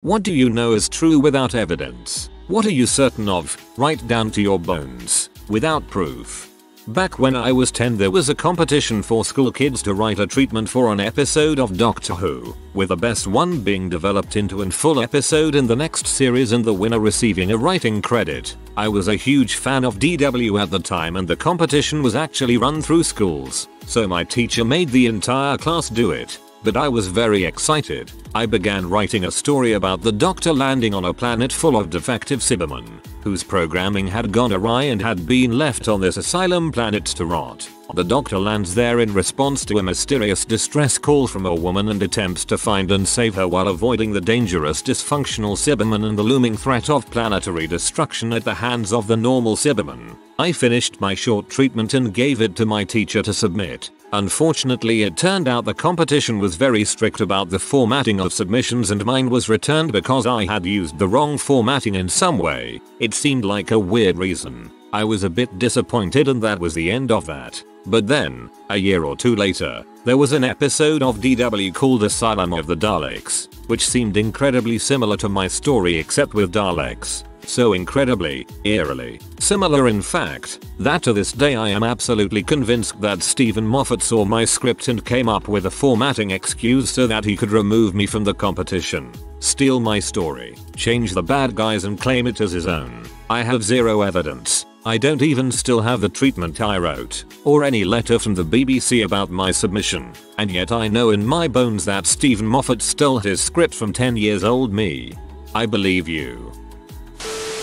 What do you know is true without evidence? What are you certain of, right down to your bones, without proof? Back when I was 10 there was a competition for school kids to write a treatment for an episode of Doctor Who, with the best one being developed into a full episode in the next series and the winner receiving a writing credit. I was a huge fan of DW at the time and the competition was actually run through schools, so my teacher made the entire class do it. But I was very excited. I began writing a story about the Doctor landing on a planet full of defective Cybermen, whose programming had gone awry and had been left on this asylum planet to rot. The Doctor lands there in response to a mysterious distress call from a woman and attempts to find and save her while avoiding the dangerous dysfunctional Cybermen and the looming threat of planetary destruction at the hands of the normal Cybermen. I finished my short treatment and gave it to my teacher to submit. Unfortunately, it turned out the competition was very strict about the formatting of submissions and mine was returned because I had used the wrong formatting in some way. It seemed like a weird reason. I was a bit disappointed and that was the end of that. But then, a year or two later, there was an episode of DW called Asylum of the Daleks, which seemed incredibly similar to my story except with Daleks. So incredibly, eerily similar in fact, that to this day I am absolutely convinced that Stephen Moffat saw my script and came up with a formatting excuse so that he could remove me from the competition, steal my story, change the bad guys and claim it as his own. I have zero evidence. I don't even still have the treatment I wrote, or any letter from the BBC about my submission, and yet I know in my bones that Stephen Moffat stole his script from 10 years old me. I believe you.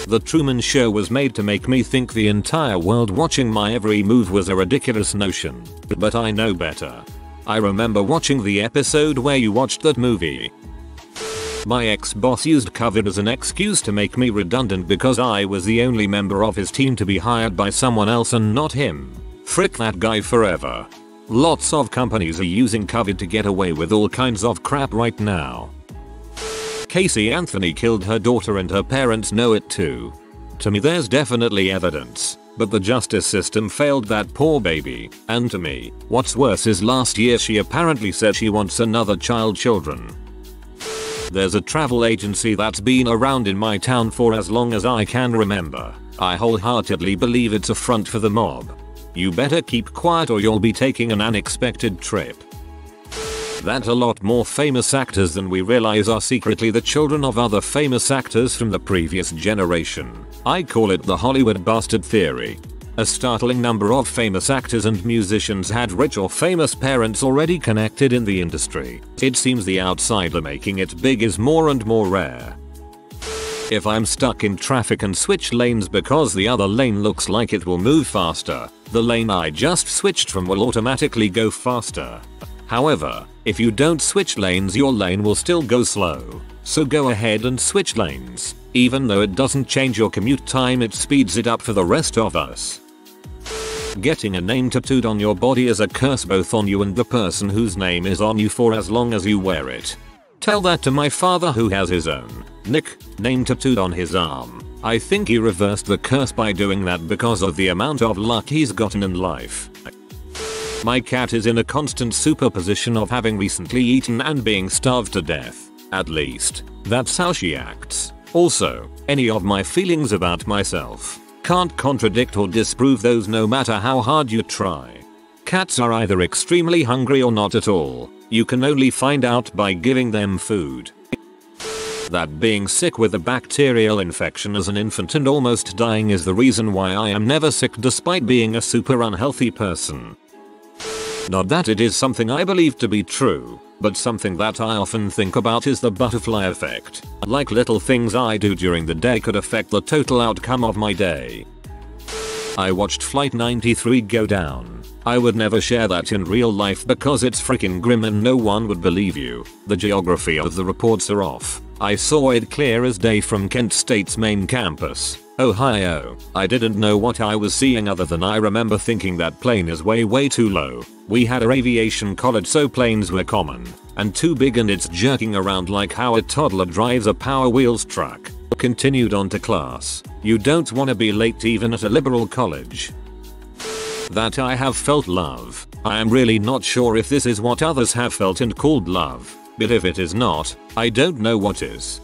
The Truman Show was made to make me think the entire world watching my every move was a ridiculous notion, but I know better. I remember watching the episode where you watched that movie. My ex-boss used COVID as an excuse to make me redundant because I was the only member of his team to be hired by someone else and not him. Frick that guy forever. Lots of companies are using COVID to get away with all kinds of crap right now. Casey Anthony killed her daughter and her parents know it too. To me there's definitely evidence, but the justice system failed that poor baby, and to me, what's worse is last year she apparently said she wants another children. There's a travel agency that's been around in my town for as long as I can remember. I wholeheartedly believe it's a front for the mob. You better keep quiet or you'll be taking an unexpected trip. That a lot more famous actors than we realize are secretly the children of other famous actors from the previous generation. I call it the Hollywood bastard theory. A startling number of famous actors and musicians had rich or famous parents already connected in the industry. It seems the outsider making it big is more and more rare. If I'm stuck in traffic and switch lanes because the other lane looks like it will move faster, the lane I just switched from will automatically go faster. However, if you don't switch lanes your lane will still go slow. So go ahead and switch lanes. Even though it doesn't change your commute time, it speeds it up for the rest of us. Getting a name tattooed on your body is a curse both on you and the person whose name is on you for as long as you wear it. Tell that to my father who has his own name tattooed on his arm. I think he reversed the curse by doing that because of the amount of luck he's gotten in life. My cat is in a constant superposition of having recently eaten and being starved to death. At least, that's how she acts. Also, any of my feelings about myself can't contradict or disprove those no matter how hard you try. Cats are either extremely hungry or not at all. You can only find out by giving them food. That being sick with a bacterial infection as an infant and almost dying is the reason why I am never sick despite being a super unhealthy person. Not that it is something I believe to be true, but something that I often think about is the butterfly effect. Like little things I do during the day could affect the total outcome of my day. I watched Flight 93 go down. I would never share that in real life because it's freaking grim and no one would believe you. The geography of the reports are off. I saw it clear as day from Kent State's main campus, Ohio. I didn't know what I was seeing other than I remember thinking that plane is way too low. We had an aviation college so planes were common and too big and it's jerking around like how a toddler drives a Power Wheels truck. Continued on to class. You don't want to be late even at a liberal college. That I have felt love. I am really not sure if this is what others have felt and called love, but if it is not, I don't know what is.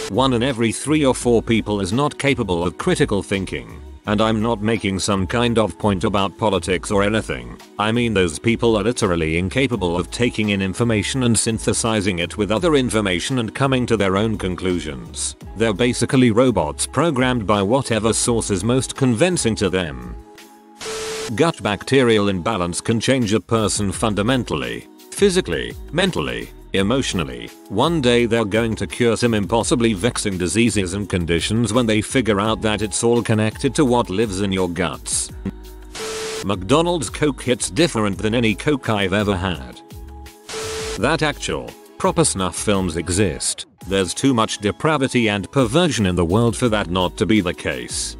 1 in every 3 or 4 people is not capable of critical thinking. And I'm not making some kind of point about politics or anything. I mean those people are literally incapable of taking in information and synthesizing it with other information and coming to their own conclusions. They're basically robots programmed by whatever source is most convincing to them. Gut bacterial imbalance can change a person fundamentally, physically, mentally, emotionally. One day they're going to cure some impossibly vexing diseases and conditions when they figure out that it's all connected to what lives in your guts. McDonald's Coke hits different than any Coke I've ever had. That actual, proper snuff films exist. There's too much depravity and perversion in the world for that not to be the case.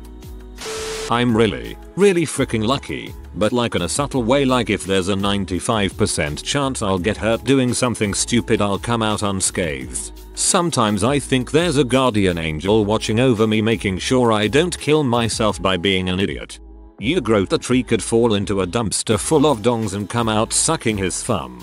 I'm really freaking lucky, but like in a subtle way, like if there's a 95% chance I'll get hurt doing something stupid, I'll come out unscathed. Sometimes I think there's a guardian angel watching over me, making sure I don't kill myself by being an idiot. You growth the tree could fall into a dumpster full of dongs and come out sucking his thumb.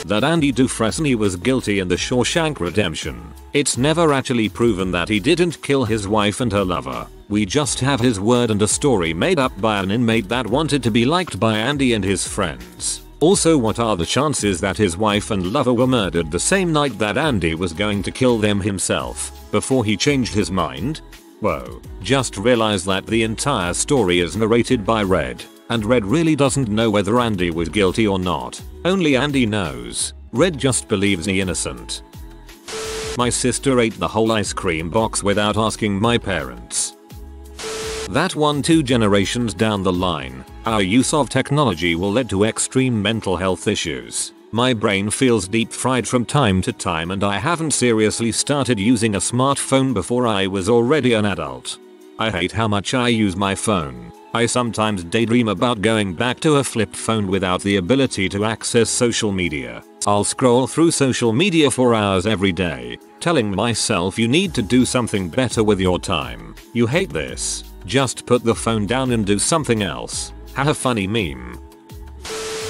That Andy Dufresne was guilty in the Shawshank Redemption. It's never actually proven that he didn't kill his wife and her lover. We just have his word and a story made up by an inmate that wanted to be liked by Andy and his friends. Also, what are the chances that his wife and lover were murdered the same night that Andy was going to kill them himself, before he changed his mind? Whoa, just realized that the entire story is narrated by Red, and Red really doesn't know whether Andy was guilty or not. Only Andy knows. Red just believes he's innocent. My sister ate the whole ice cream box without asking my parents. That 1-2 generations down the line, our use of technology will lead to extreme mental health issues. My brain feels deep fried from time to time, and I haven't seriously started using a smartphone before I was already an adult. I hate how much I use my phone. I sometimes daydream about going back to a flip phone without the ability to access social media. I'll scroll through social media for hours every day, telling myself you need to do something better with your time. You hate this? Just put the phone down and do something else. Haha, funny meme.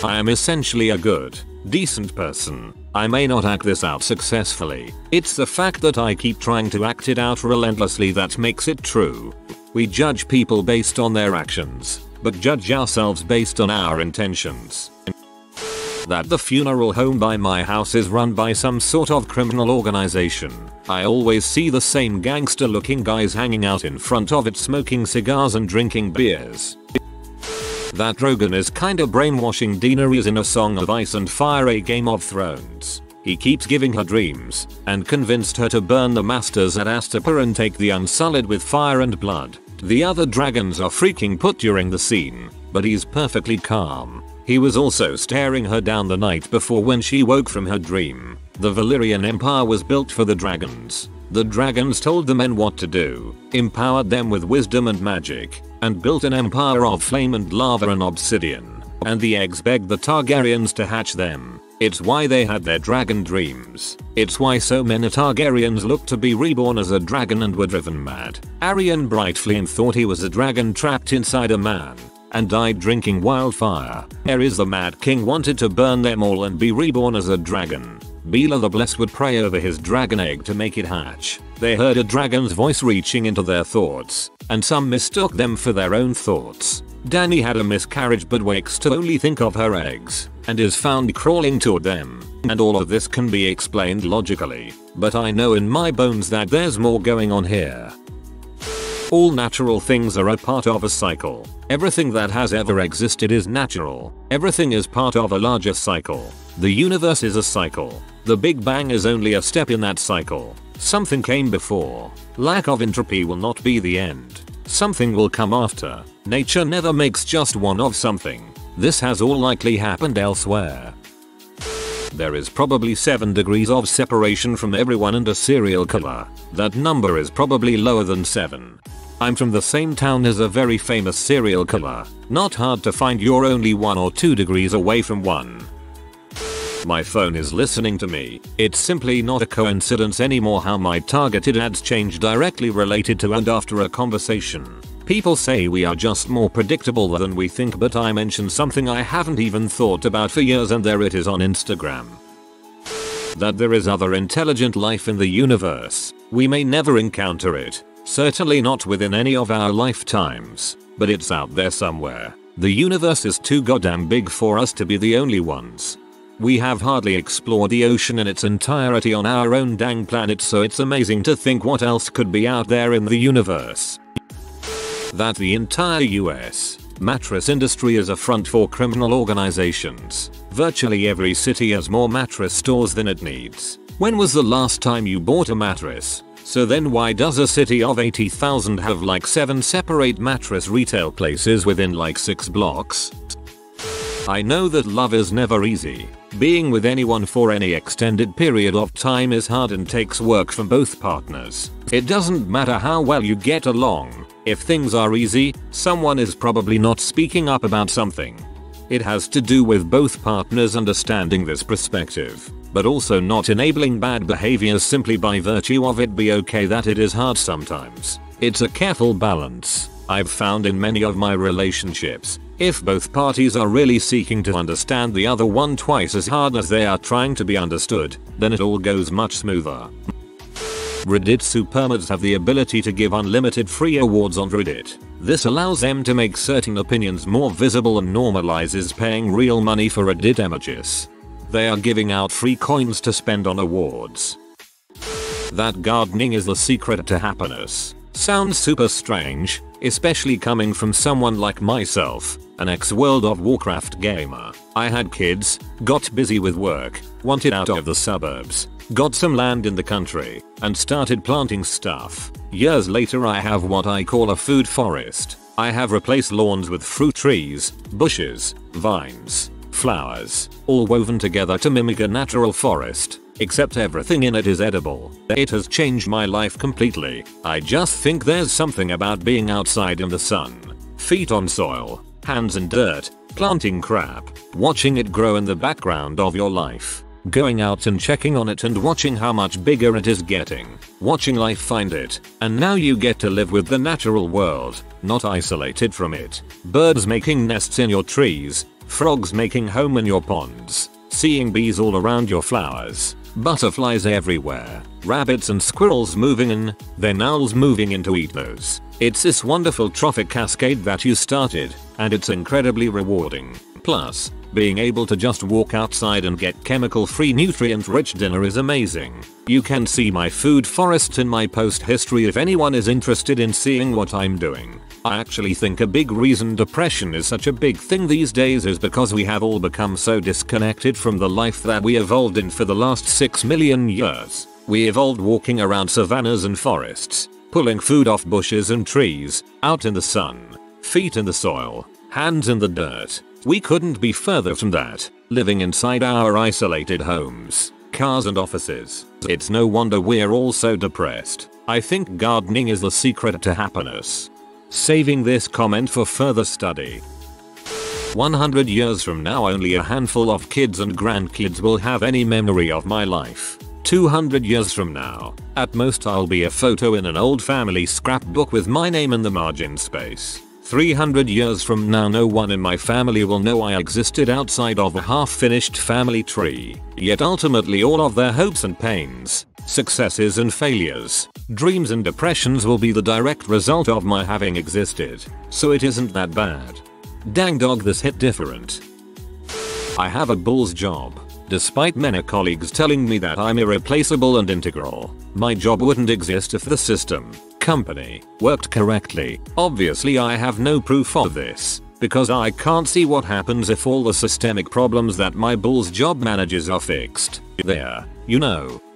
I am essentially a good, decent person. I may not act this out successfully. It's the fact that I keep trying to act it out relentlessly that makes it true. We judge people based on their actions, but judge ourselves based on our intentions. That the funeral home by my house is run by some sort of criminal organization. I always see the same gangster looking guys hanging out in front of it smoking cigars and drinking beers. That Drogon is kinda brainwashing Daenerys in A Song of Ice and Fire, a Game of Thrones. He keeps giving her dreams, and convinced her to burn the masters at Astapor and take the Unsullied with fire and blood. The other dragons are freaking put during the scene, but he's perfectly calm. He was also staring her down the night before when she woke from her dream. The Valyrian Empire was built for the dragons. The dragons told the men what to do, empowered them with wisdom and magic, and built an empire of flame and lava and obsidian. And the eggs begged the Targaryens to hatch them. It's why they had their dragon dreams. It's why so many Targaryens looked to be reborn as a dragon and were driven mad. Aerion Brightflame thought he was a dragon trapped inside a man, and died drinking wildfire. Aerys the Mad King wanted to burn them all and be reborn as a dragon. Bela the Blessed would pray over his dragon egg to make it hatch. They heard a dragon's voice reaching into their thoughts, and some mistook them for their own thoughts. Dany had a miscarriage but wakes to only think of her eggs, and is found crawling toward them. And all of this can be explained logically, but I know in my bones that there's more going on here. All natural things are a part of a cycle. Everything that has ever existed is natural. Everything is part of a larger cycle. The universe is a cycle. The Big Bang is only a step in that cycle. Something came before. Lack of entropy will not be the end. Something will come after. Nature never makes just one of something. This has all likely happened elsewhere. There is probably 7 degrees of separation from everyone and a serial killer. That number is probably lower than 7. I'm from the same town as a very famous serial killer. Not hard to find you're only 1 or 2 degrees away from one. My phone is listening to me. It's simply not a coincidence anymore how my targeted ads change directly related to and after a conversation. People say we are just more predictable than we think, but I mention something I haven't even thought about for years and there it is on Instagram. That there is other intelligent life in the universe. We may never encounter it, certainly not within any of our lifetimes, but it's out there somewhere. The universe is too goddamn big for us to be the only ones. We have hardly explored the ocean in its entirety on our own dang planet, so it's amazing to think what else could be out there in the universe. That the entire US mattress industry is a front for criminal organizations. Virtually every city has more mattress stores than it needs. When was the last time you bought a mattress? So then why does a city of 80,000 have like 7 separate mattress retail places within like 6 blocks? I know that love is never easy. Being with anyone for any extended period of time is hard and takes work from both partners. It doesn't matter how well you get along. If things are easy, someone is probably not speaking up about something. It has to do with both partners understanding this perspective, but also not enabling bad behavior simply by virtue of it be okay that it is hard sometimes. It's a careful balance. I've found in many of my relationships, if both parties are really seeking to understand the other one twice as hard as they are trying to be understood, then it all goes much smoother. Reddit supermods have the ability to give unlimited free awards on Reddit. This allows them to make certain opinions more visible and normalizes paying real money for Reddit images. They are giving out free coins to spend on awards. That gardening is the secret to happiness. Sounds super strange, especially coming from someone like myself, an ex-World of Warcraft gamer. I had kids, got busy with work, wanted out of the suburbs, got some land in the country, and started planting stuff. Years later I have what I call a food forest. I have replaced lawns with fruit trees, bushes, vines, flowers, all woven together to mimic a natural forest. Except everything in it is edible. It has changed my life completely. I just think there's something about being outside in the sun, feet on soil, hands in dirt, planting crap, watching it grow in the background of your life, going out and checking on it and watching how much bigger it is getting, watching life find it, and now you get to live with the natural world, not isolated from it. Birds making nests in your trees, frogs making home in your ponds, seeing bees all around your flowers, butterflies everywhere, rabbits and squirrels moving in, then owls moving in to eat those. It's this wonderful trophic cascade that you started, and it's incredibly rewarding. Plus, being able to just walk outside and get chemical-free nutrient-rich dinner is amazing. You can see my food forests in my post history if anyone is interested in seeing what I'm doing. I actually think a big reason depression is such a big thing these days is because we have all become so disconnected from the life that we evolved in for the last 6 million years. We evolved walking around savannas and forests, pulling food off bushes and trees, out in the sun, feet in the soil, hands in the dirt. We couldn't be further from that, living inside our isolated homes, cars and offices. It's no wonder we're all so depressed. I think gardening is the secret to happiness. Saving this comment for further study. 100 years from now only a handful of kids and grandkids will have any memory of my life. 200 years from now, at most I'll be a photo in an old family scrapbook with my name in the margin space. 300 years from now no one in my family will know I existed outside of a half-finished family tree. Yet ultimately all of their hopes and pains, successes and failures, dreams and depressions will be the direct result of my having existed. So it isn't that bad. Dang dog, this hit different. I have a bull's job. Despite many colleagues telling me that I'm irreplaceable and integral, my job wouldn't exist if the system, company, worked correctly. Obviously I have no proof of this, because I can't see what happens if all the systemic problems that my bull's job manages are fixed. They're,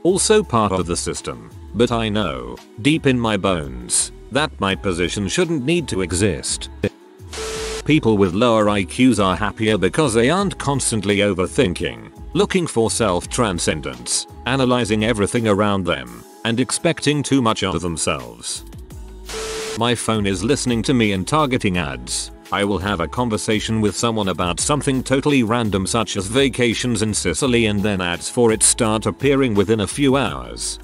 also part of the system. But I know, deep in my bones, that my position shouldn't need to exist. People with lower IQs are happier because they aren't constantly overthinking, looking for self-transcendence, analyzing everything around them, and expecting too much of themselves. My phone is listening to me and targeting ads. I will have a conversation with someone about something totally random such as vacations in Sicily and then ads for it start appearing within a few hours.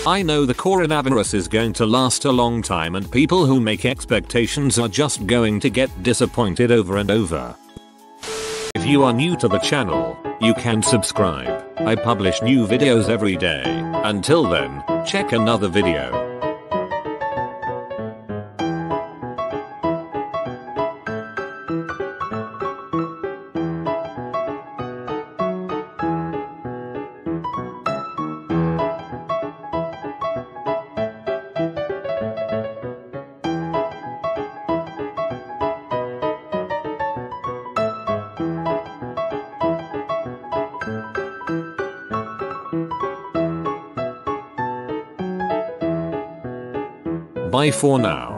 I know the coronavirus is going to last a long time and people who make expectations are just going to get disappointed over and over. If you are new to the channel, you can subscribe. I publish new videos every day. Until then, Check another video. Bye for now.